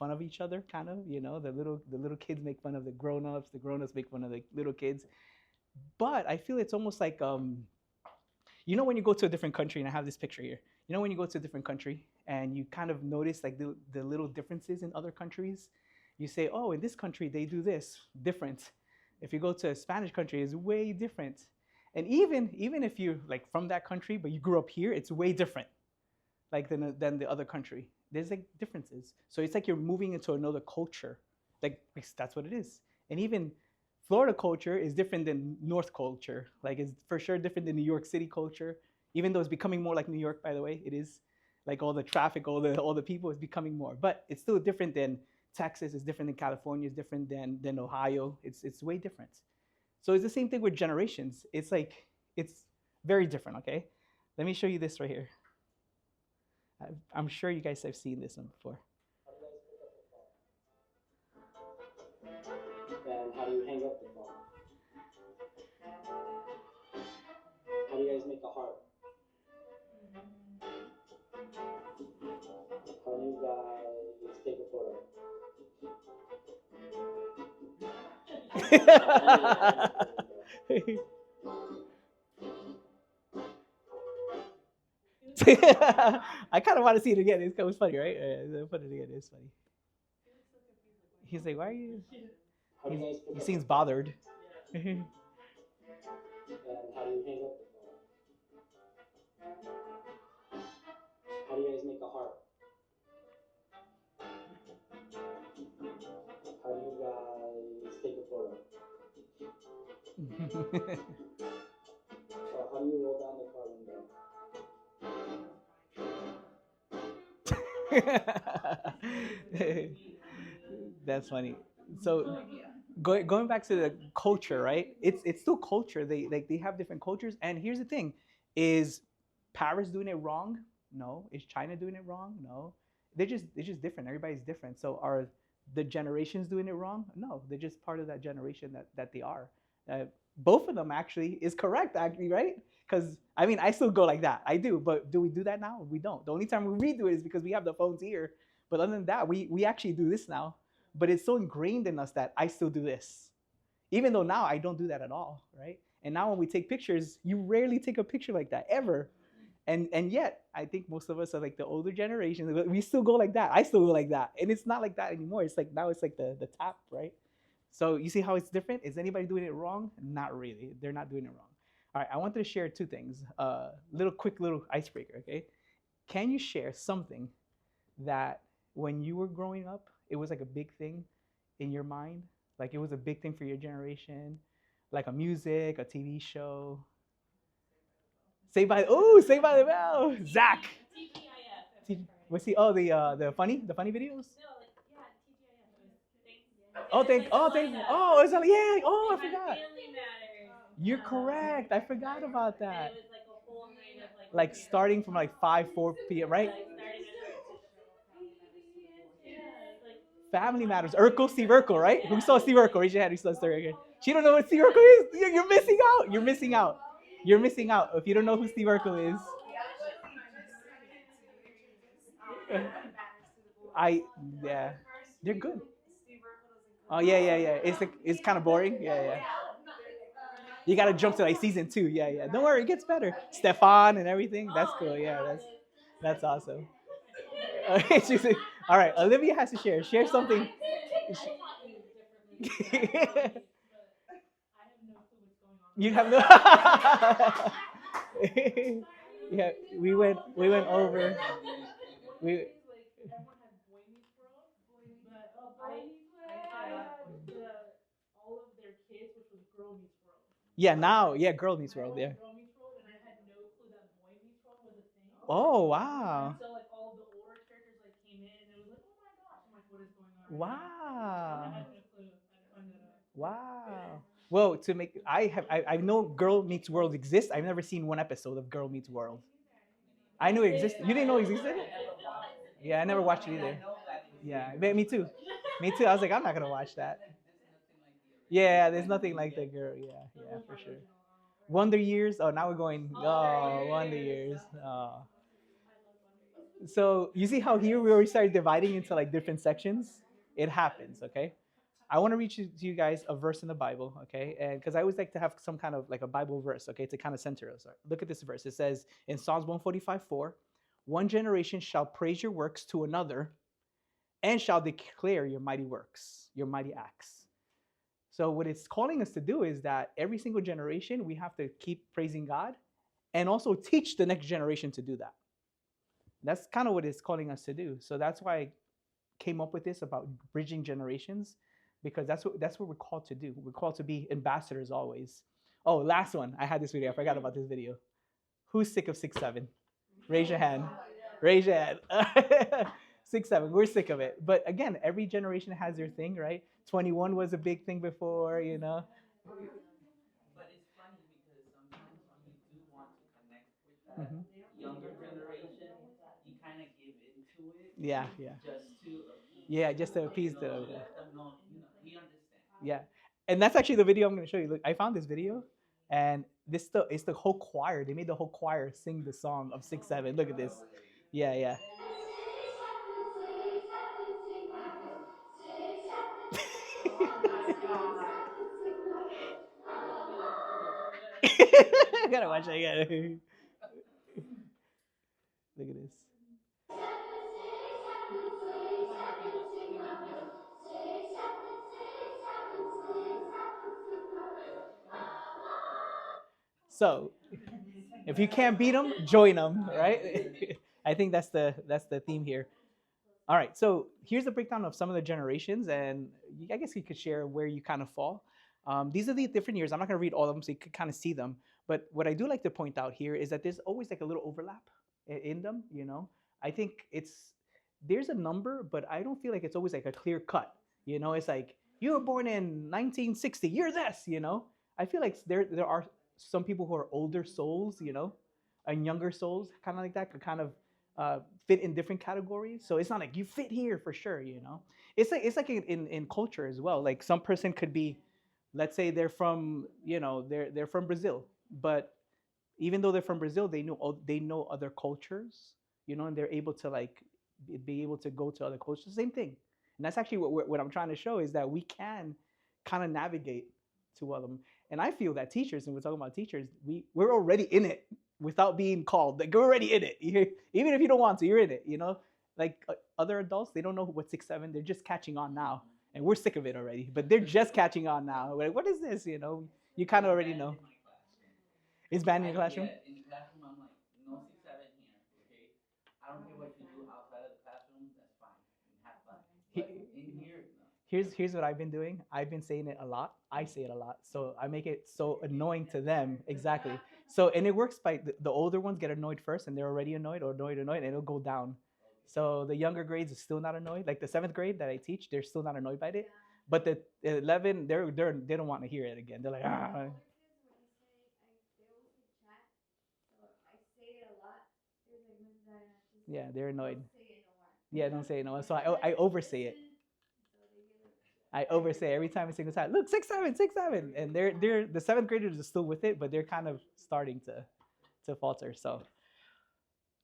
fun of each other, kind of. The little kids make fun of the grown-ups make fun of the little kids. But I feel it's almost like when you go to a different country, and I have this picture here. When you go to a different country and you kind of notice like the little differences in other countries, you say, oh, in this country they do this different. If you go to a Spanish country, it's way different. And even if you're like from that country, but you grew up here, it's way different, like than the other country. There's like differences. So it's like you're moving into another culture. Like that's what it is. And even Florida culture is different than North culture. Like it's for sure different than New York City culture. Even though it's becoming more like New York, by the way, it is. Like all the traffic, all the people is becoming more. But it's still different than Texas. It's different than California. It's different than Ohio. It's way different. So it's the same thing with generations. It's like it's very different. Okay, let me show you this right here. I'm sure you guys have seen this one before. And how do you hang up the phone? How do you guys make a heart? How do you guys take a photo? I kind of want to see it again. It was funny, right? Put it again. It's funny. He's like, "Why are you?" He seems bothered. And how do you hang up the phone? How do you guys make a heart? How do you guys take a photo? How do you roll down the car window? That's funny. So going back to the culture, right? It's still culture. They have different cultures. And here's the thing: is Paris doing it wrong? No. Is China doing it wrong? No. They're just different. Everybody's different. So are the generations doing it wrong? No. They're just part of that generation that they are. Uh, Both of them actually is correct, actually, right? Because I mean, I still go like that. I do, but do we do that now? We don't. The only time we redo it is because we have the phones here. But other than that, we actually do this now. But it's so ingrained in us that I still do this, even though now I don't do that at all, right? And now when we take pictures, you rarely take a picture like that ever. And yet, I think most of us are like the older generation. We still go like that. I still go like that, and it's not like that anymore. It's like now it's like the tap, right? So you see how it's different? Is anybody doing it wrong? Not really. They're not doing it wrong. All right, I wanted to share two things. Quick little icebreaker, okay? Can you share something that when you were growing up, it was like a big thing in your mind? Like it was a big thing for your generation, like a music, a TV show. Saved by the Bell. Zach. What's he? Oh, the funny videos. It's like, yeah. Oh, I forgot. You're correct. I forgot about that. Like starting from like 4 p.m. Right? Family Matters. Urkel, Steve Urkel, right? Who saw Steve Urkel? Raise your hand. Who saw Steve Urkel? She don't know what Steve Urkel is. You're missing out. You're missing out. You're missing out. If you don't know who Steve Urkel is, I yeah, they're good. Oh yeah. It's kind of boring. Yeah. You gotta jump to like season 2. Yeah. Don't worry, it gets better. Stefan and everything. That's cool. Yeah, that's awesome. All right, Olivia has to share. Share something. You have no. Yeah, we went over. We yeah now yeah Girl Meets World, yeah. Oh wow. Wow. Wow. Well, to make I know Girl Meets World exists. I've never seen one episode of Girl Meets World. I knew it existed. You didn't know it existed? Yeah, I never watched it either. Yeah, me too. Me too. I was like, I'm not gonna watch that. Yeah, there's nothing like the girl. Yeah, for sure. Wonder Years. Oh, now we're going. Oh, Wonder Years. Oh, So you see how here we already started dividing into like different sections? It happens, okay? I want to read to you guys a verse in the Bible, okay? And because I always like to have some kind of like a Bible verse, okay, to kind of center us. Look at this verse. It says in Psalms 145:4, one generation shall praise your works to another and shall declare your mighty works, your mighty acts. So what it's calling us to do is that every single generation we have to keep praising God and also teach the next generation to do that. That's kind of what it's calling us to do. So that's why I came up with this about bridging generations, because that's what we're called to do. We're called to be ambassadors always. Oh, last one. I had this video. I forgot about this video. Who's sick of 6-7? Raise your hand. Raise your hand. 6-7. We're sick of it. But again, every generation has their thing, right? 21 was a big thing before, you know. But it's funny because sometimes when you do want to connect with that Mhm. younger generation, you kind of give into it Yeah, yeah, just to appease yeah. them, Just to appease the. to let them know, we understand. Yeah, and that's actually the video I'm going to show you. Look, I found this video, and it's the whole choir. They made the whole choir sing the song of 6-7. Look at this. Yeah, yeah. I gotta watch it again. Look at this. So, if you can't beat them, join them, right? I think that's the theme here. All right, so here's a breakdown of some of the generations, and I guess you could share where you kind of fall. These are the different years. I'm not going to read all of them, so you could kind of see them. But what I do like to point out here is that there's always like a little overlap in them. I think there's a number, but I don't feel like it's always like a clear cut. It's like you were born in 1960. You're this. I feel like there are some people who are older souls, and younger souls, kind of like that, could kind of fit in different categories. So it's not like you fit here for sure. It's like in culture as well. Like some person could be, let's say they're from they're from Brazil, but even though they're from Brazil, they know other cultures, and they're able to like be able to go to other cultures. Same thing, and that's actually what I'm trying to show is that we can kind of navigate to other. And I feel that teachers, and we're talking about teachers, we're already in it without being called. Like you're already in it. Even if you don't want to, you're in it. Like other adults, they don't know what 6-7. They're just catching on now, and we're sick of it already. But they're just catching on now. Like, what is this? You kind of already know. It's banned in the classroom. Yeah, in the classroom, I'm like, no 6-7 here, okay? I don't care what you do outside of the classroom, that's fine. You can have fun. But in here, no. Here's what I've been doing. I've been saying it a lot. I say it a lot. So I make it so annoying to them. Exactly. So and it works by the older ones get annoyed first and they're already annoyed or annoyed, and it'll go down. So the younger grades are still not annoyed. Like the seventh grade that I teach, they're still not annoyed by it. But the 11, they don't want to hear it again. They're like, ah. Yeah, they're annoyed. Yeah, don't say it no more. So I oversay it. I oversay every time a single time. Look, 6-7, 6-7, and they're the seventh graders are still with it, but they're kind of starting to falter. So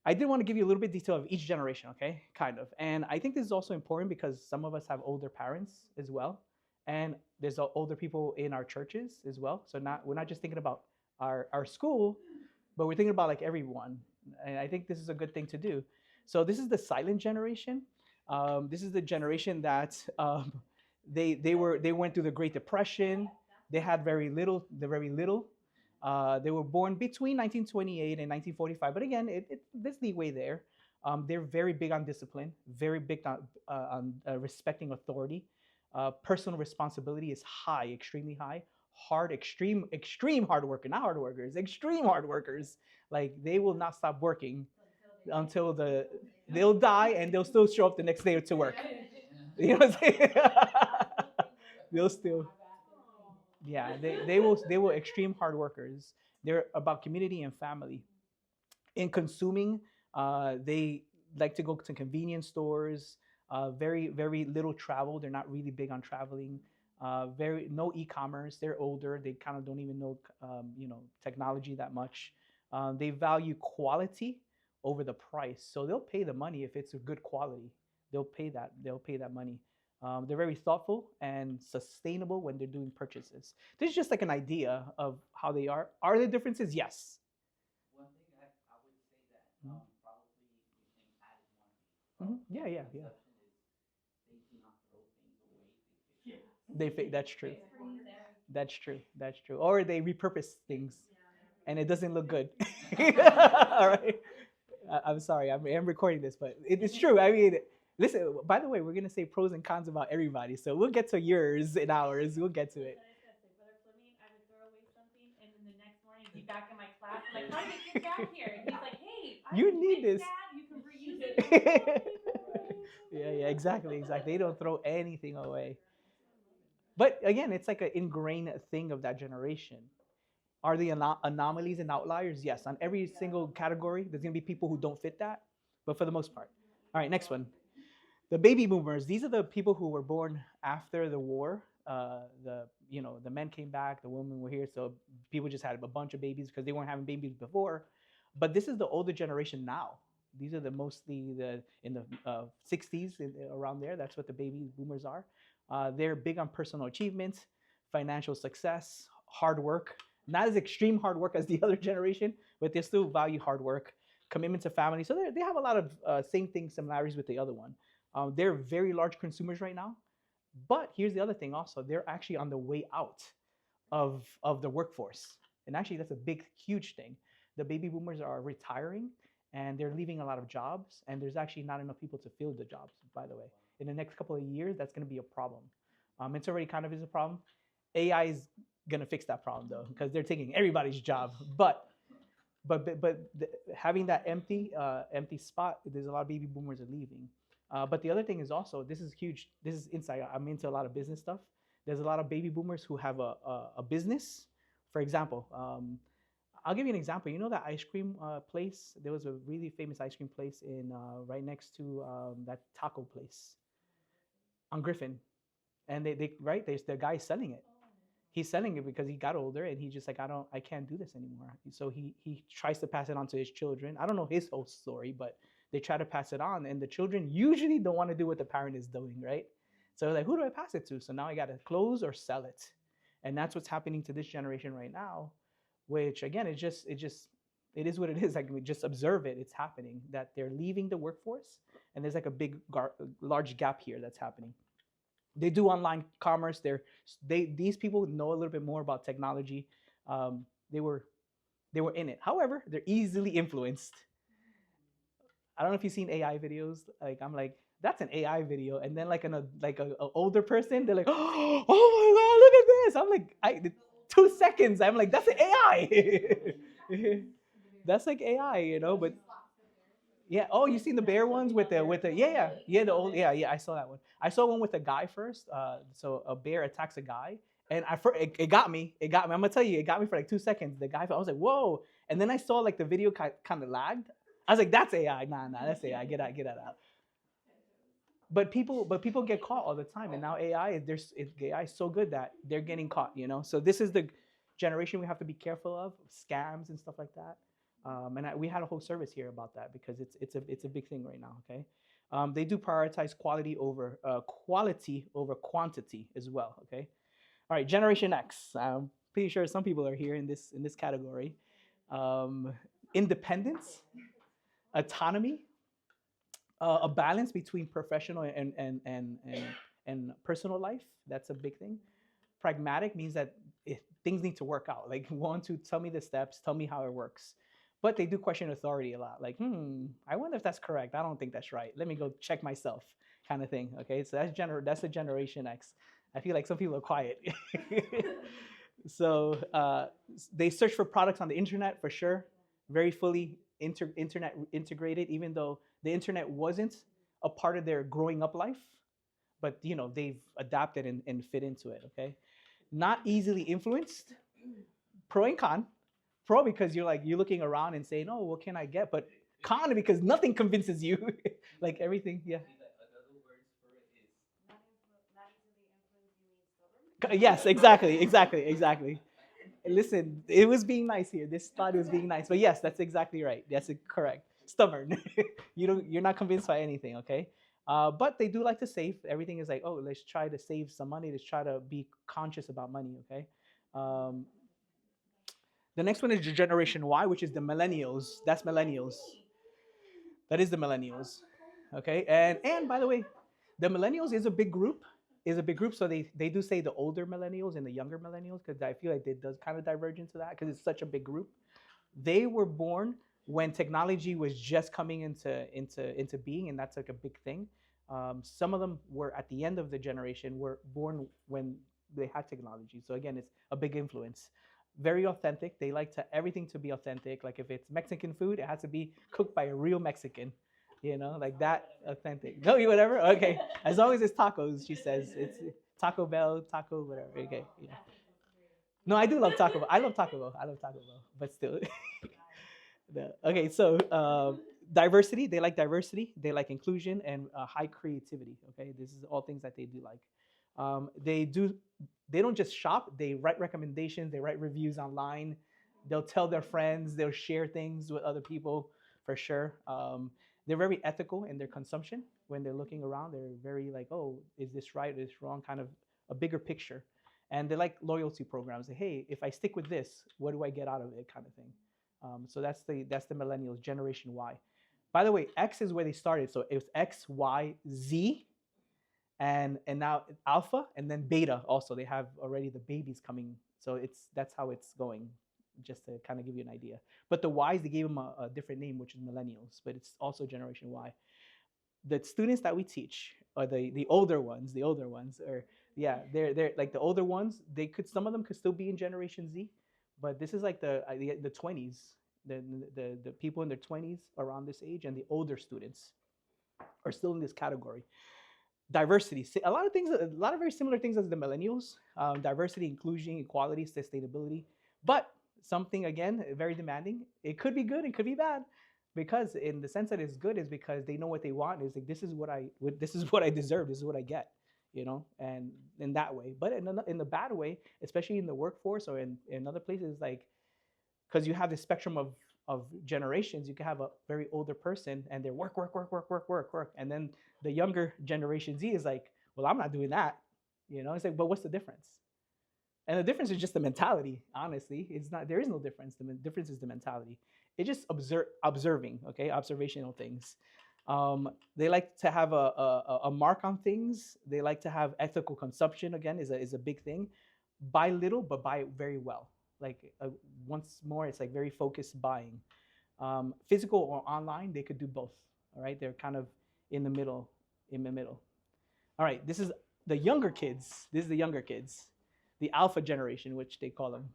I did want to give you a little bit of detail of each generation, okay, kind of. And I think this is also important because some of us have older parents as well, and there's older people in our churches as well. So we're not just thinking about our school, but we're thinking about like everyone. And I think this is a good thing to do. So this is the silent generation. This is the generation that they went through the Great Depression. They had very little. The very little. They were born between 1928 and 1945. But again, there's leeway there. They're very big on discipline. Very big on respecting authority. Personal responsibility is high, extremely high. Hard, extreme hard worker, not hard workers, extreme hard workers. Like they will not stop working until they'll die, and they'll still show up the next day to work. You know what I'm saying? They'll still, yeah, they will extreme hard workers. They're about community and family. In consuming, they like to go to convenience stores. Very very little travel. They're not really big on traveling. Very no e-commerce. They're older. They kind of don't even know technology that much. They value quality over the price. So they'll pay the money if it's a good quality. They'll pay that. They'll pay that money. They're very thoughtful and sustainable when they're doing purchases. This is just like an idea of how they are. Are there differences? Yes. One thing I would say that Mhm. probably you can add is one thing. Yeah, yeah, yeah. Perception is they do not throw things away. That's true. That's true. That's true. Or they repurpose things, and it doesn't look good. All right. I'm sorry. I'm recording this, but it's true. I mean, listen. By the way, we're gonna say pros and cons about everybody, so we'll get to yours and ours. We'll get to it. But for me, I would throw away something, and then the next morning he'd be back in my class. I'm like, how did it get back here? And he's like, hey, You need this. Dad. You can reuse it. Yeah, exactly. They don't throw anything away. But again, it's like an ingrained thing of that generation. Are the anomalies and outliers? Yes. On every single category, there's going to be people who don't fit that, but for the most part. All right, next one. The baby boomers. These are the people who were born after the war. The men came back, the women were here, so people just had a bunch of babies because they weren't having babies before. But this is the older generation now. These are mostly in the 60s, around there. That's what the baby boomers are. They're big on personal achievements, financial success, hard work. Not as extreme hard work as the other generation, but they still value hard work, commitment to family. So they have a lot of same things, similarities with the other one. They're very large consumers right now. But here's the other thing also. They're actually on the way out of the workforce. And actually, that's a big, huge thing. The baby boomers are retiring, and they're leaving a lot of jobs. And there's actually not enough people to fill the jobs, by the way. In the next couple of years, that's going to be a problem. It's already kind of is a problem. AI is going to fix that problem, though, because they're taking everybody's job. But having that empty spot, there's a lot of baby boomers are leaving. But the other thing is also, this is huge. This is inside. I'm into a lot of business stuff. There's a lot of baby boomers who have a business. For example, I'll give you an example. You know that ice cream place? There was a really famous ice cream place in right next to that taco place on Griffin. And there's the guy selling it. He's selling it because he got older and he's just like, I can't do this anymore. So he tries to pass it on to his children. I don't know his whole story, but they try to pass it on, and the children usually don't want to do what the parent is doing, right? So like, who do I pass it to? So now I got to close or sell it. And that's what's happening to this generation right now, which again, it is what it is. Like, we just observe it. It's happening, that they're leaving the workforce, and there's like a large gap here that's happening. They do online commerce. These people know a little bit more about technology. They were in it. However, they're easily influenced. I don't know if you've seen AI videos. Like, I'm like, that's an AI video, and then like an older person, they're like, oh my god, look at this. I'm like, 2 seconds. I'm like, that's an AI. That's like AI, but. Yeah. Oh, you seen the bear ones with the the old I saw that one. I saw one with a guy first. So a bear attacks a guy, and it got me. It got me. I'm gonna tell you, it got me for like 2 seconds. The guy, I was like, whoa. And then I saw like the video kind of lagged. I was like, that's AI. Nah, that's AI. Get that out. But people get caught all the time, and now AI is so good that they're getting caught. So this is the generation we have to be careful of scams and stuff like that. We had a whole service here about that because it's a big thing right now. Okay, they do prioritize quality over quantity as well. Okay, all right. Generation X. I'm pretty sure some people are here in this category. Independence, autonomy, a balance between professional and personal life. That's a big thing. Pragmatic means that things need to work out. Like, want to tell me the steps, tell me how it works. But they do question authority a lot. Like, I wonder if that's correct. I don't think that's right. Let me go check myself, kind of thing. Okay, so that's a Generation X. I feel like some people are quiet. So they search for products on the internet for sure. Very fully internet integrated, even though the internet wasn't a part of their growing up life. But they've adapted and fit into it. Okay, not easily influenced. Pro and con. Pro because you're looking around and saying, oh, what can I get? But con because nothing convinces you. Like everything, yeah. Another word for it is Yes, exactly. Listen, it was being nice here. This thought was being nice. But yes, that's exactly right. That's correct. stubborn. You're not convinced by anything, okay? But they do like to save. Everything is like, oh, let's try to save some money. Let's try to be conscious about money, okay? Um, the next one is Generation Y, which is the millennials. That's millennials. That is the millennials, okay? And by the way, the millennials is a big group. Is a big group. So they do say the older millennials and the younger millennials because I feel like it does kind of diverge into that because it's such a big group. They were born when technology was just coming into being, and that's like a big thing. Some of them were at the end of the generation were born when they had technology. So again, it's a big influence. Very authentic. They like to everything to be authentic. Like if it's Mexican food, it has to be cooked by a real Mexican. You know, like that authentic. No, you whatever. Okay, as long as it's tacos, she says it's Taco Bell, taco whatever. Okay, yeah. No, I do love Taco Bell. I love Taco Bell. I love Taco Bell, but still. Okay, so diversity. They like diversity. They like inclusion and high creativity. Okay, this is all things that they do like. They do. They don't just shop. They write recommendations. They write reviews online. They'll tell their friends. They'll share things with other people for sure. They're very ethical in their consumption when they're looking around. They're very like, oh, is this right? Is this wrong? Kind of a bigger picture. And they like loyalty programs. Like, hey, if I stick with this, what do I get out of it? Kind of thing. So that's the millennials, Generation Y. By the way, X is where they started. So it was X, Y, Z, and now Alpha, and then Beta. Also, they have already the babies coming. So that's how it's going. Just to kind of give you an idea. But the Ys, they gave them a different name, which is millennials, but it's also Generation Y. The students that we teach are the older ones, or yeah, they're like the older ones. Some of them could still be in Generation Z, but this is like the 20s, the people in their 20s around this age, and the older students are still in this category. Diversity, a lot of very similar things as the millennials. Diversity, inclusion, equality, sustainability, but something again very demanding. It could be good, it could be bad, because in the sense that it's good is because they know what they want. It's like this is what I deserve. This is what I get, and in that way. But in the bad way, especially in the workforce or in other places, like because you have this spectrum of generations, you can have a very older person and they're work, and then the younger Generation Z is like, well, I'm not doing that. It's like, but what's the difference? And the difference is just the mentality. Honestly, it's not. There is no difference. The difference is the mentality. It's just observing. Okay, observational things. They like to have a mark on things. They like to have ethical consumption. Again, is a big thing. Buy little, but buy it very well. Like once more, it's like very focused buying. Physical or online, they could do both. All right, they're kind of in the middle. All right, this is the younger kids. This is the younger kids. The Alpha generation, which they call them.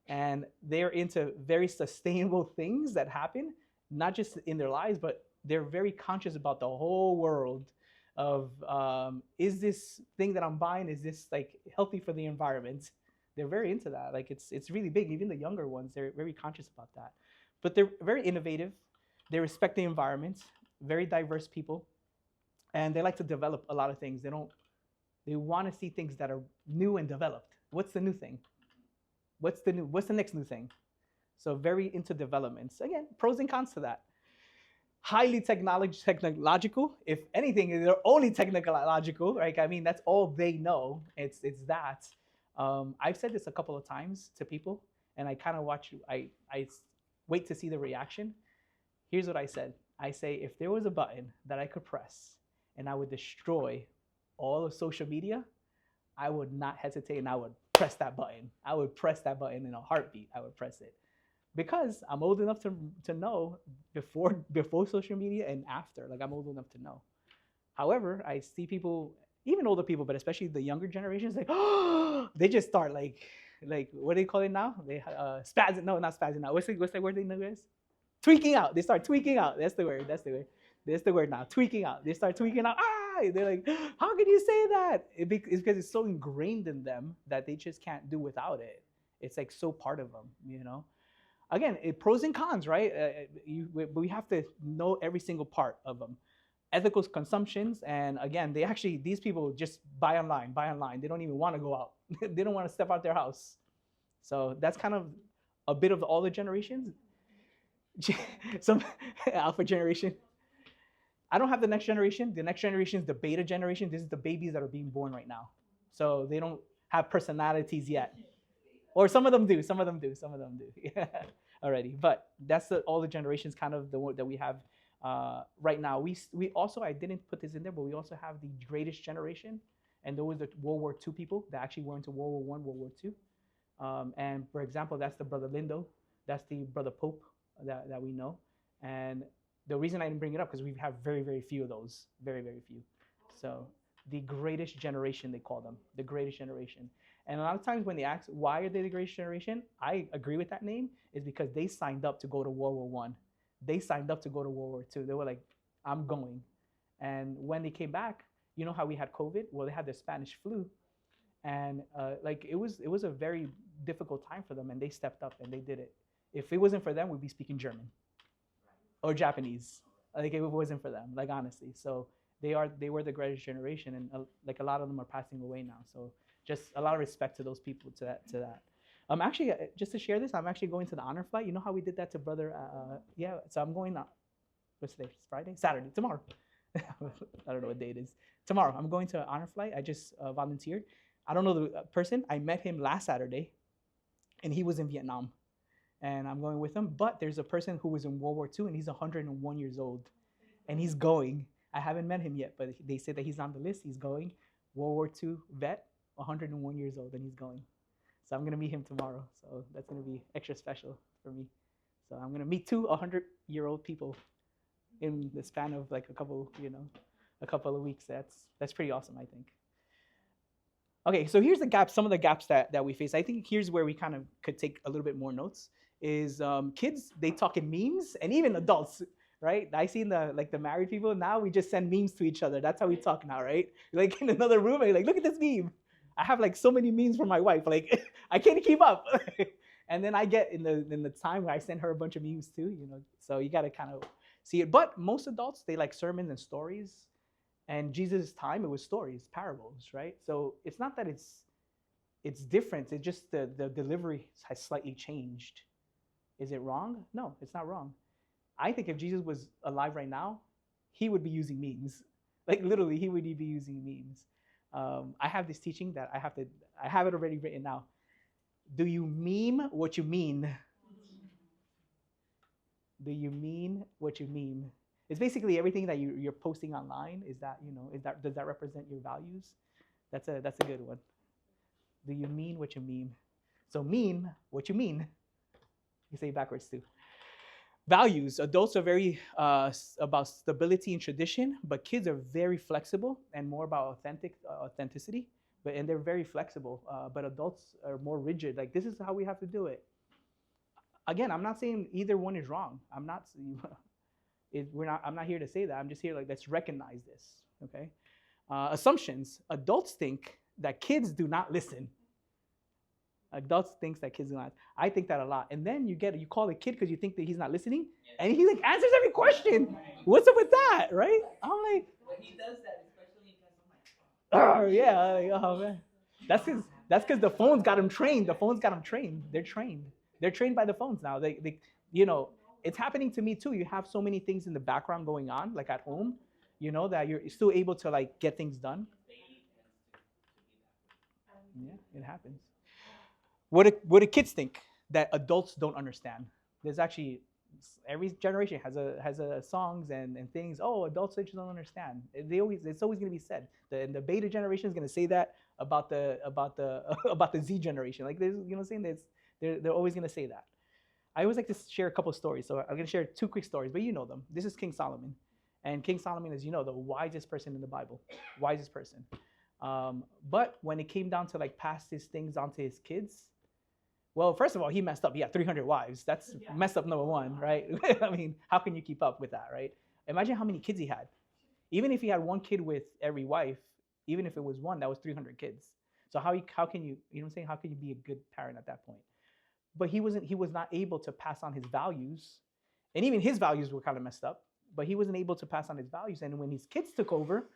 And they're into very sustainable things that happen, not just in their lives, but they're very conscious about the whole world of, is this thing that I'm buying, is this like healthy for the environment? They're very into that. Like it's really big. Even the younger ones, they're very conscious about that. But they're very innovative. They respect the environment, very diverse people. And they like to develop a lot of things. They want to see things that are new and developed. What's the new thing? What's the next new thing? So very into developments. Again, pros and cons to that. Highly technological. If anything, they're only technological, right? I mean, that's all they know. It's that. I've said this a couple of times to people, and I kind of watch. I wait to see the reaction. Here's what I said. I say, if there was a button that I could press, and I would destroy all of social media, I would not hesitate, and I would press that button. I would press that button in a heartbeat. I would press it because I'm old enough to know before social media and after. Like I'm old enough to know. However, I see people, even older people, but especially the younger generations, like they just start like what do they call it now? They spazzing. No, not spazzing out. What's the word they know is? Tweaking out. They start tweaking out. That's the word. That's the word now. Tweaking out. They start tweaking out. They're like, how can you say that? It's because it's so ingrained in them that they just can't do without it. It's like so part of them, Again, pros and cons, right? We have to know every single part of them. Ethical consumptions, and again, these people just buy online. They don't even want to go out. They don't want to step out their house. So that's kind of a bit of all the generations. Some alpha generation. I don't have the next generation. The next generation is the beta generation. This is the babies that are being born right now. So they don't have personalities yet. Or some of them do. Some of them do. Some of them do. Yeah, already. But that's all the generations kind of the one that we have right now. We also, I didn't put this in there, but we also have the greatest generation, and those are World War II people that actually went into World War One, World War II. And for example, that's the brother Lindo. That's the brother Pope that we know. And the reason I didn't bring it up because we have very, very few of those. Very, very few. So the greatest generation, they call them. The greatest generation. And a lot of times when they ask why are they the greatest generation, I agree with that name, is because they signed up to go to World War One. They signed up to go to World War II. They were like, I'm going. And when they came back, you know how we had COVID? Well, they had the Spanish flu. And like it was a very difficult time for them, and they stepped up and they did it. If it wasn't for them, we'd be speaking German or Japanese. Like it wasn't for them, like honestly. So they were the greatest generation, and like a lot of them are passing away now. So just a lot of respect to those people, to that. Actually, just to share this, I'm actually going to the honor flight. You know how we did that to brother? Yeah. So I'm going. What's today? It's Friday, Saturday, tomorrow. I don't know what day it is. Tomorrow, I'm going to honor flight. I just volunteered. I don't know the person. I met him last Saturday, and he was in Vietnam, and I'm going with him. But there's a person who was in World War II, and he's 101 years old, and he's going. I haven't met him yet, but they said that he's on the list. He's going. World War II vet, 101 years old, and he's going. So I'm gonna meet him tomorrow. So that's gonna be extra special for me. So I'm gonna meet two 100-year-old people in the span of like a couple of weeks. That's pretty awesome, I think. Okay, so here's the gaps, some of the gaps that we face. I think here's where we kind of could take a little bit more notes. Is kids, they talk in memes, and even adults, right? I seen the married people, now we just send memes to each other. That's how we talk now, right? Like in another room, like, look at this meme. I have like so many memes from my wife, like I can't keep up. And then I get in the time where I send her a bunch of memes too, so you gotta kind of see it. But most adults, they like sermons and stories. And Jesus' time, it was stories, parables, right? So it's not that it's different. It's just the delivery has slightly changed. Is it wrong? No, it's not wrong. I think if Jesus was alive right now, he would be using memes. Like literally, he would be using memes. I have this teaching that I have it already written now. Do you meme what you mean? Do you mean what you mean? It's basically everything that you're posting online. Does that represent your values? That's a good one. Do you mean what you mean? So mean what you mean. You say it backwards too. Values. Adults are very about stability and tradition, but kids are very flexible and more about authenticity. And they're very flexible. But adults are more rigid. Like this is how we have to do it. Again, I'm not saying either one is wrong. I'm not here to say that. I'm just here like, let's recognize this, okay? Assumptions. Adults think that kids do not listen. Adults think that kids do not. I think that a lot. And then you call a kid because you think that he's not listening, and he like answers every question. What's up with that, right? I'm like, When he does that, especially in class, I'm like, oh yeah, like, oh man. That's because the phones got him trained. The phones got him trained. They're trained. They're trained by the phones now. They it's happening to me too. You have so many things in the background going on, like at home, that you're still able to like get things done. Yeah, it happens. What do kids think that adults don't understand? There's actually every generation has a songs and things. Oh, adults just don't understand. It's always going to be said. The beta generation is going to say that about the about the Z generation. Like there's saying they're always going to say that. I always like to share a couple of stories. So I'm going to share two quick stories, but you know them. This is King Solomon. And King Solomon is, the wisest person in the Bible. Wisest person. But when it came down to like pass his things on to his kids, well, first of all, he messed up. He had 300 wives. That's messed up number one, right? I mean, how can you keep up with that, right? Imagine how many kids he had. Even if he had one kid with every wife, even if it was one, that was 300 kids. So how can you, how can you be a good parent at that point? But he was not able to pass on his values, and even his values were kind of messed up. But he wasn't able to pass on his values, and when his kids took over,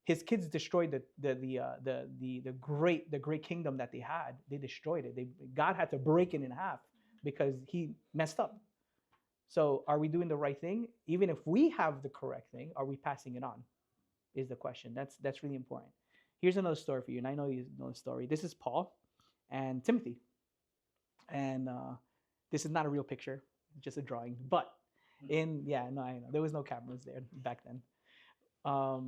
his kids destroyed the great kingdom that they had. They destroyed it. God had to break it in half because he messed up. So are we doing the right thing? Even if we have the correct thing, are we passing it on? Is the question. That's really important. Here's another story for you, and I know you know the story. This is Paul and Timothy, and this is not a real picture, just a drawing. But I know there was no cameras there back then.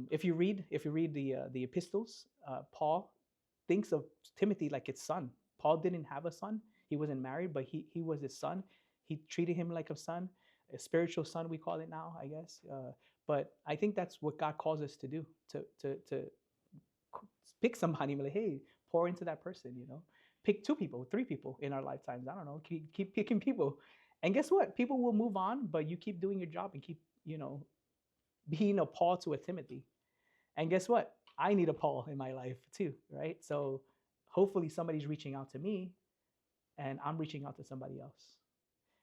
If you read the epistles, Paul thinks of Timothy like his son. Paul didn't have a son; he wasn't married, but he was his son. He treated him like a son, a spiritual son, we call it now, I guess. But I think that's what God calls us to do: to pick somebody and be like, hey, pour into that person. Pick 2 people, 3 people in our lifetimes. I don't know. Keep picking people, and guess what? People will move on, but you keep doing your job and keep being a Paul to a Timothy. And guess what? I need a Paul in my life too, right? So hopefully somebody's reaching out to me and I'm reaching out to somebody else.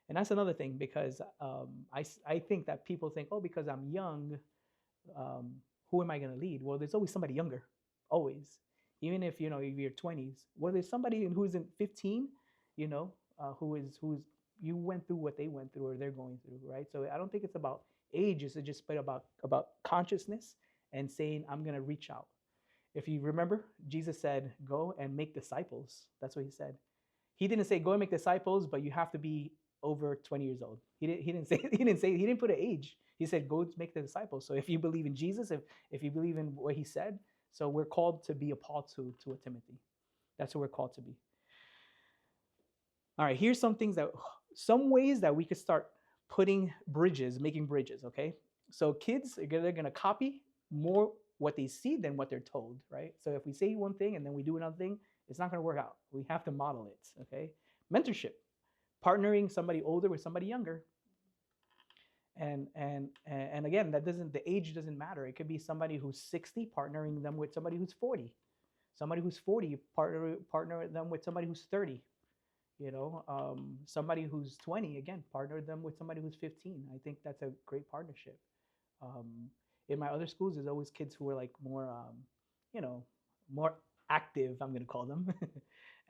And that's another thing, because I think that people think, oh, because I'm young, who am I going to lead? Well, there's always somebody younger, always. Even if you're 20s, well, there's somebody who's in 15, who's you went through what they went through or they're going through, right? So I don't think it's about age. It's just about consciousness and saying, I'm going to reach out. If you remember, Jesus said, go and make disciples. That's what he said. He didn't say, go and make disciples, but you have to be over 20 years old. He didn't put an age. He said, go make the disciples. So if you believe in Jesus, if you believe in what he said, so we're called to be a Paul to a Timothy. That's what we're called to be. All right, here's some ways that we could start making bridges, okay? So kids, they're going to copy more what they see than what they're told, right? So if we say one thing and then we do another thing, it's not going to work out. We have to model it, okay? Mentorship, partnering somebody older with somebody younger. And again, the age doesn't matter. It could be somebody who's 60 partnering them with somebody who's 40. Somebody who's 40 partner them with somebody who's 30. Somebody who's 20, again, partner them with somebody who's 15. I think that's a great partnership. In my other schools, there's always kids who are like more, more active, I'm going to call them.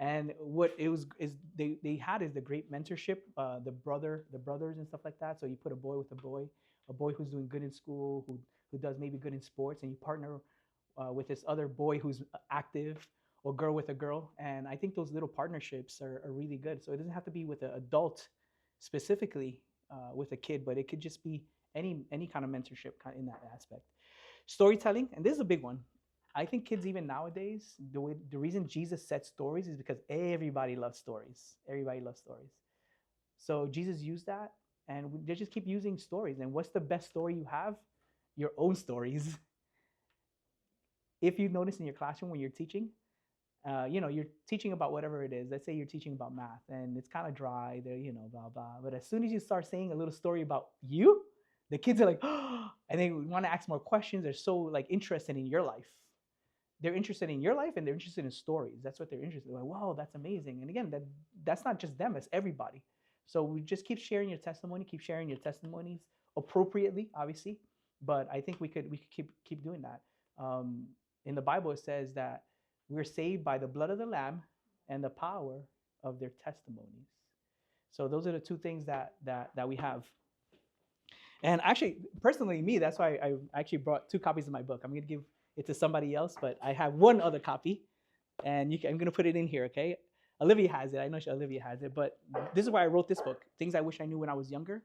And what they had is the great mentorship, the brothers and stuff like that. So you put a boy with a boy who's doing good in school, who does maybe good in sports, and you partner with this other boy who's active, or girl with a girl. And I think those little partnerships are really good. So it doesn't have to be with an adult specifically with a kid, but it could just be any kind of mentorship in that aspect. Storytelling, and this is a big one. I think kids even nowadays, the reason Jesus said stories is because everybody loves stories. Everybody loves stories. So Jesus used that, and they just keep using stories. And what's the best story you have? Your own stories. If you notice in your classroom when you're teaching, you're teaching about whatever it is. Let's say you're teaching about math, and it's kind of dry, blah, blah. But as soon as you start saying a little story about you, the kids are like, oh, and they want to ask more questions. They're so like interested in your life. They're interested in your life, and they're interested in stories. That's what they're interested in. Like, wow, that's amazing. And again, that's not just them, it's everybody. So we just keep sharing your testimony, keep sharing your testimonies appropriately, obviously. But I think we could keep doing that. In the Bible, it says that we're saved by the blood of the Lamb and the power of their testimonies. So those are the 2 things that we have. And actually, personally, me, that's why I actually brought 2 copies of my book. I'm going to give it to somebody else, but I have one other copy, and I'm going to put it in here, okay? Olivia has it. I know Olivia has it, but this is why I wrote this book, Things I Wish I Knew When I Was Younger,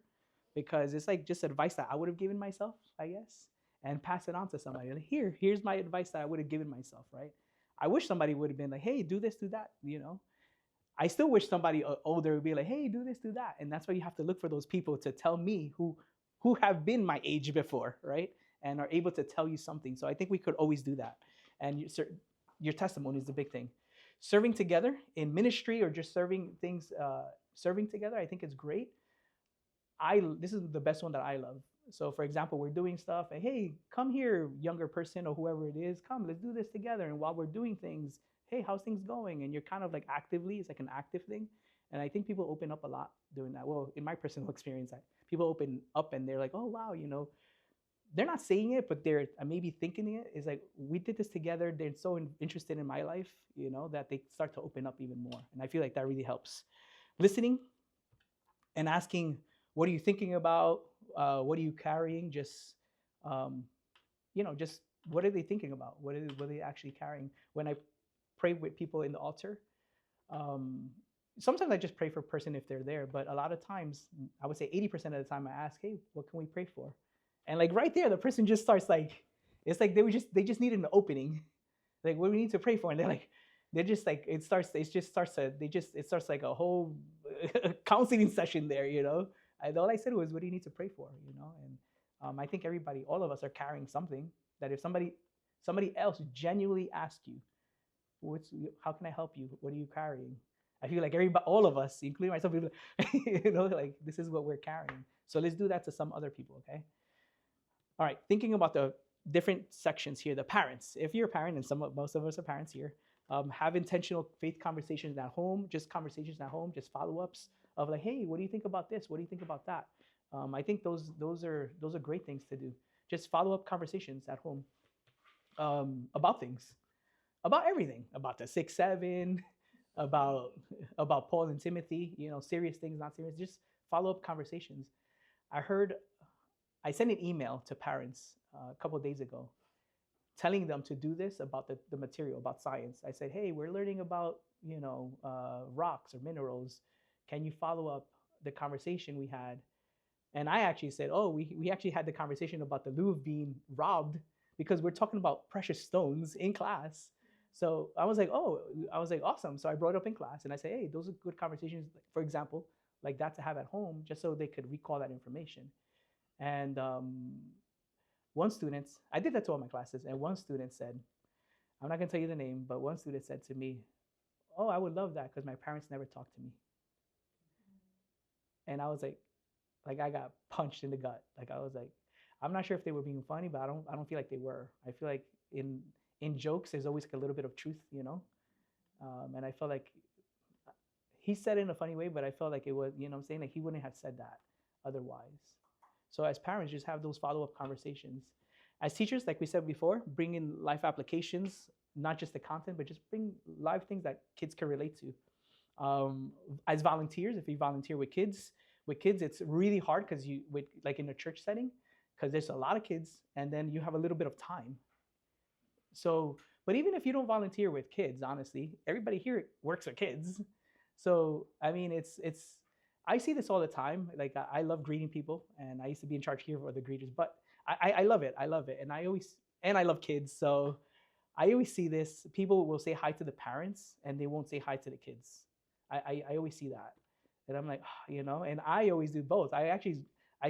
because it's like just advice that I would have given myself, I guess, and pass it on to somebody. Like, here's my advice that I would have given myself, right? I wish somebody would have been like, hey, do this, do that, I still wish somebody older would be like, hey, do this, do that. And that's why you have to look for those people to tell me who have been my age before, right? And are able to tell you something. So I think we could always do that. And your testimony is the big thing. Serving together in ministry or just serving together, I think it's great. This is the best one that I love. So for example, we're doing stuff, and hey, come here, younger person or whoever it is, come, let's do this together. And while we're doing things, hey, how's things going? And you're kind of like it's like an active thing. And I think people open up a lot doing that. Well, in my personal experience, people open up and they're like, oh, wow, they're not saying it, but they're maybe thinking it. It's like, we did this together. They're so interested in my life, that they start to open up even more. And I feel like that really helps. Listening and asking what are you thinking about? What are you carrying? Just, um, just what are they thinking about? What are they actually carrying? When I pray with people in the altar, um, sometimes I just pray for a person if they're there, but a lot of times, I would say 80% of the time, I ask, hey, what can we pray for? And like right there, the person just starts like, it's like they just needed an opening. Like, what do we need to pray for? And they're just like, it starts like a whole counseling session there, And all I said was, what do you need to pray for? And I think all of us are carrying something that if somebody else genuinely asks you, how can I help you? What are you carrying? I feel like all of us, including myself, like this is what we're carrying. So let's do that to some other people, okay? All right, thinking about the different sections here, the parents. If you're a parent, and most of us are parents here, have intentional faith conversations at home, just follow-ups of like, hey, what do you think about this? What do you think about that? I think those are great things to do. Just follow-up conversations at home about things, about everything, about the 6-7, about Paul and Timothy, serious things, not serious, just follow-up conversations. I sent an email to parents a couple of days ago telling them to do this about the material, about science. I said, hey, we're learning about, rocks or minerals. Can you follow up the conversation we had? And I actually said, oh, we actually had the conversation about the Louvre being robbed because we're talking about precious stones in class. So I was like, awesome. So I brought it up in class and I said, hey, those are good conversations, for example, like that to have at home, just so they could recall that information. And I did that to all my classes, and one student said, I'm not going to tell you the name, but one student said to me, oh, I would love that because my parents never talked to me. And I was like I got punched in the gut. Like I was like, I'm not sure if they were being funny, but I don't feel like they were. I feel like in jokes, there's always a little bit of truth, and I felt like he said it in a funny way, but I felt like it was, what I'm saying? Like he wouldn't have said that otherwise. So as parents, just have those follow-up conversations. As teachers, like we said before, bring in life applications, not just the content, but just bring live things that kids can relate to. As volunteers, if you volunteer with kids, it's really hard because like in a church setting, because there's a lot of kids, and then you have a little bit of time. So, but even if you don't volunteer with kids, honestly, everybody here works with kids. So, I mean, I see this all the time. Like I love greeting people, and I used to be in charge here for the greeters, but I love it. I love it, and I love kids. So I always see this. People will say hi to the parents, and they won't say hi to the kids. I always see that, and I'm like, and I always do both. I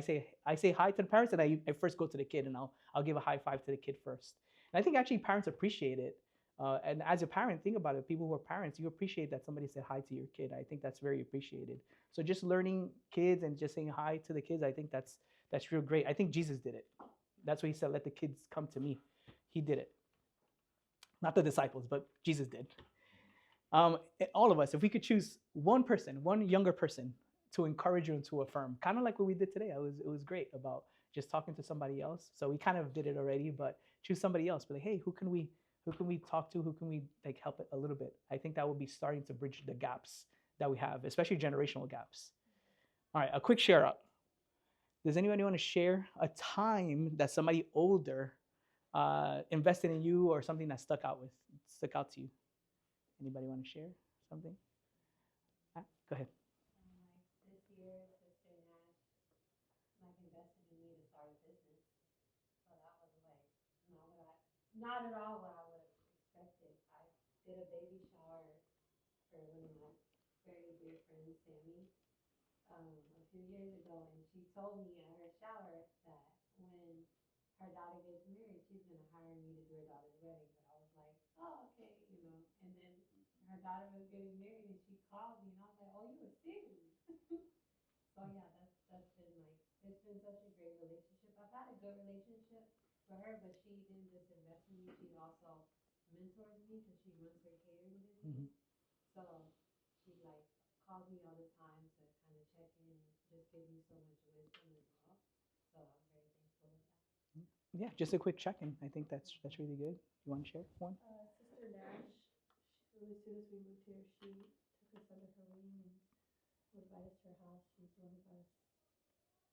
say hi to the parents, and I first go to the kid, and I'll give a high five to the kid first. And I think actually parents appreciate it. And as a parent, think about it. People who are parents, you appreciate that somebody said hi to your kid. I think that's very appreciated. So just learning kids and just saying hi to the kids, I think that's real great. I think Jesus did it. That's what he said, let the kids come to me. He did it. Not the disciples, but Jesus did. All of us, if we could choose one younger person to encourage you and to affirm, kind of like what we did today. It was great about just talking to somebody else. So we kind of did it already, but choose somebody else. Be like, hey, who can we talk to? Who can we help it a little bit? I think that would be starting to bridge the gaps that we have, especially generational gaps. All right, a quick share up. Does anybody want to share a time that somebody older invested in you or something that stuck out to you? Anybody want to share something? Go ahead. This year, Sister Nash invested in me to start a business. So that was not at all what I would have expected. I did a baby shower for one of my very dear friends, Sammy, a few years ago, and she told me at her shower that when her daughter gets married, she's going to hire me to do her daughter's wedding. But I was like, oh, okay, And then her daughter was getting married, and she called me, and I was like, oh, you were serious? So yeah, that's been it's been such a great relationship. I've had a good relationship with her, but she didn't just invest in me, she also mentors me because she runs her catering business. Mm-hmm. So she calls me all the time to kind of check in and just give me so much wisdom as well. So I'm very thankful with that. Yeah, just a quick check-in. I think that's really good. You want to share one? Sister Nash, as soon as we moved here, she took us under her wing and would invite us to her house. She's one of us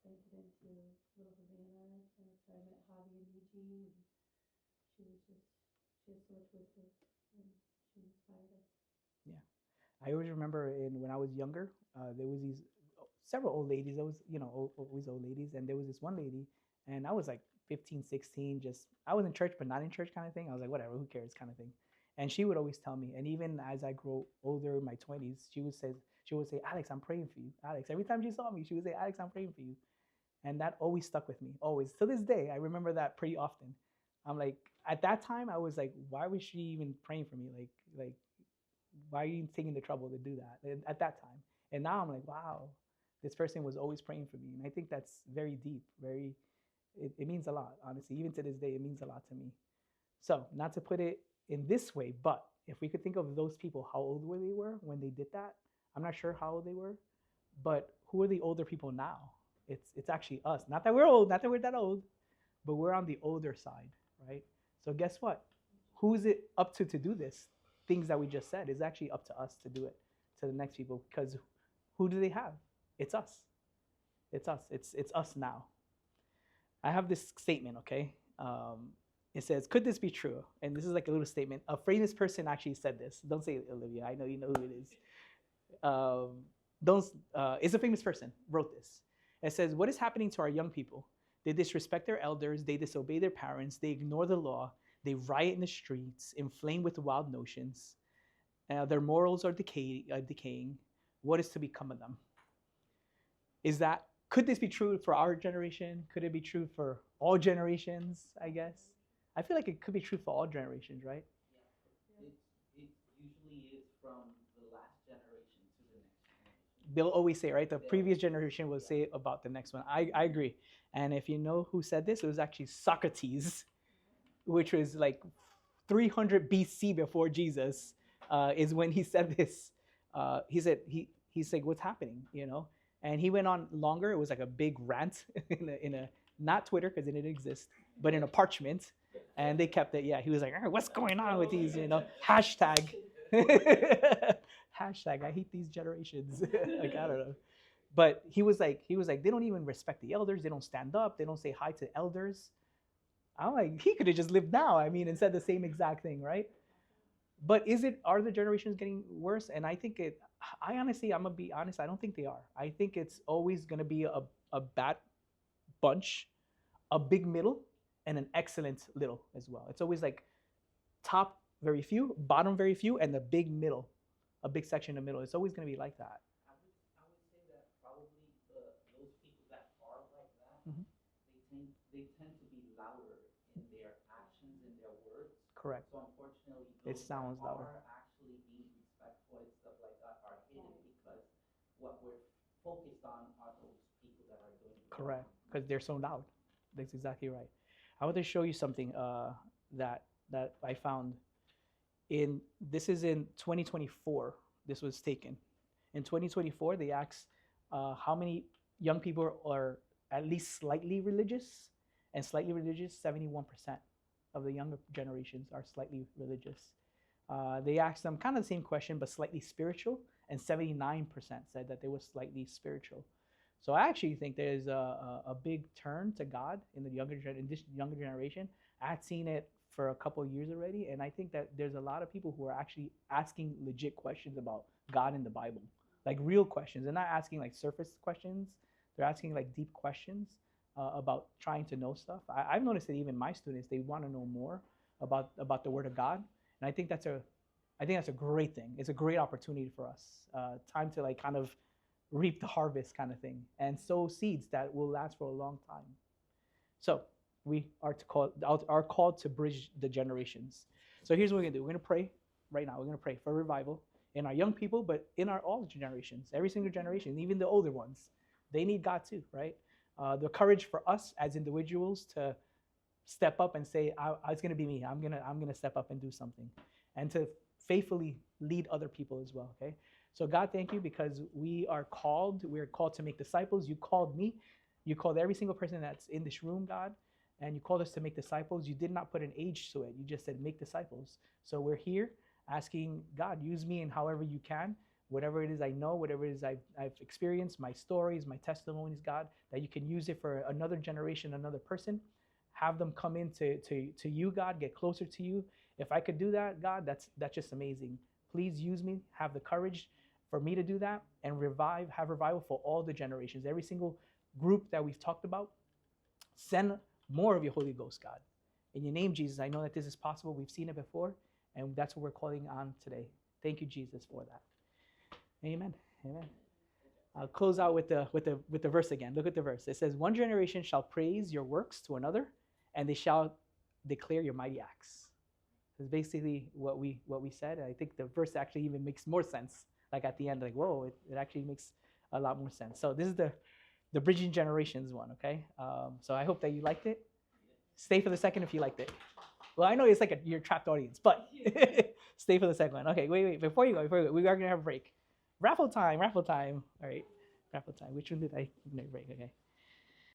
sent it into Little Havana, and so I met Javi and Eugene, and she has so much wisdom, and she inspired us. I always remember when I was younger, there was these several old ladies. There was, always old ladies, and there was this one lady, and I was like 15, 16. Just I was in church, but not in church, kind of thing. I was like, whatever, who cares, kind of thing. And she would always tell me, and even as I grow older, in my 20s, she would say, Alex, I'm praying for you, Alex. Every time she saw me, she would say, Alex, I'm praying for you, and that always stuck with me, always to this day. I remember that pretty often. I'm like, at that time, I was like, why was she even praying for me? Like why are you taking the trouble to do that at that time? And now I'm like, wow, this person was always praying for me. And I think that's very deep, it means a lot, honestly. Even to this day, it means a lot to me. So, not to put it in this way, but if we could think of those people, how old they were when they did that. I'm not sure how old they were, but who are the older people now? It's actually us. Not that we're old, not that we're that old, but we're on the older side, right? So guess what? Who is it up to do this? Things that we just said is actually up to us to do it to the next people, because who do they have? It's us. It's us. It's us now. I have this statement, okay? It says, could this be true? And this is like a little statement. A famous person actually said this. Don't say it, Olivia. I know you know who it is. It's a famous person wrote this. It says, what is happening to our young people? They disrespect their elders. They disobey their parents. They ignore the law. They riot in the streets, inflamed with wild notions. Their morals are decaying. What is to become of them? Could this be true for our generation? Could it be true for all generations, I guess? I feel like it could be true for all generations, right? Yeah. It usually is from the last generation to the next generation. They'll always say, right? The previous generation will say about the next one. I agree. And if you know who said this, it was actually Socrates, which was like 300 BC before Jesus, is when he said this. He's like, what's happening, And he went on longer. It was like a big rant in a not Twitter, because it didn't exist, but in a parchment, and they kept it. Yeah, he was like, what's going on with these, hashtag, hashtag. I hate these generations. Like, I don't know. But he was like, they don't even respect the elders. They don't stand up. They don't say hi to elders. I'm like, he could have just lived now, and said the same exact thing, right? But are the generations getting worse? And I think I'm gonna be honest, I don't think they are. I think it's always gonna be a bad bunch, a big middle, and an excellent little as well. It's always like top very few, bottom very few, and the big middle, a big section in the middle. It's always gonna be like that. I would say that probably those people that are like that, Mhm. they tend to be louder in their actions and their words. Correct. So unfortunately, It those sounds that louder. are actually being respectful and stuff like that are hidden because what we're focused on are those people that are doing it. Correct, because they're so loud. That's exactly right. I want to show you something that I found. This is in 2024. This was taken. In 2024, they asked how many young people are at least slightly religious, and slightly religious, 71% of the younger generations are slightly religious. They asked them kind of the same question, but slightly spiritual, and 79% said that they were slightly spiritual. So I actually think there's a big turn to God in this younger generation. I've seen it for a couple of years already, and I think that there's a lot of people who are actually asking legit questions about God in the Bible, like real questions. They're not asking like surface questions. They're asking like deep questions about trying to know stuff. I've noticed that even my students, they want to know more about the Word of God, and I think that's a great thing. It's a great opportunity for us. Time to like kind of reap the harvest kind of thing, and sow seeds that will last for a long time. So we are called to bridge the generations. So here's what we're gonna do. We're gonna pray right now. We're gonna pray for revival in our young people, but in all generations, every single generation, even the older ones. They need God too, right? The courage for us as individuals to step up and say, "It's gonna be me. I'm gonna step up and do something," and to faithfully lead other people as well. Okay. So God, thank you, because we are called. We're called to make disciples. You called me. You called every single person that's in this room, God, and you called us to make disciples. You did not put an age to it. You just said make disciples. So we're here asking God, use me in however you can. whatever it is I know, whatever it is I've experienced, my stories, my testimonies, God, that you can use it for another generation, another person. Have them come in to you, God, get closer to you. If I could do that, God, that's just amazing. Please use me, have the courage for me to do that, and have revival for all the generations, every single group that we've talked about. Send more of your Holy Ghost, God. In your name, Jesus, I know that this is possible. We've seen it before, and that's what we're calling on today. Thank you, Jesus, for that. Amen. Amen. I'll close out with the verse again. Look at the verse. It says, "One generation shall praise your works to another, and they shall declare your mighty acts." It's basically what we said. I think the verse actually even makes more sense. Like at the end, like, whoa, it actually makes a lot more sense. So this is the Bridging Generations one, okay? So I hope that you liked it. Stay for the second if you liked it. Well, I know it's like your trapped audience, but stay for the second one. Okay, wait. Before you go, we are going to have a break. Raffle time. All right, raffle time. Which one did I break? Okay.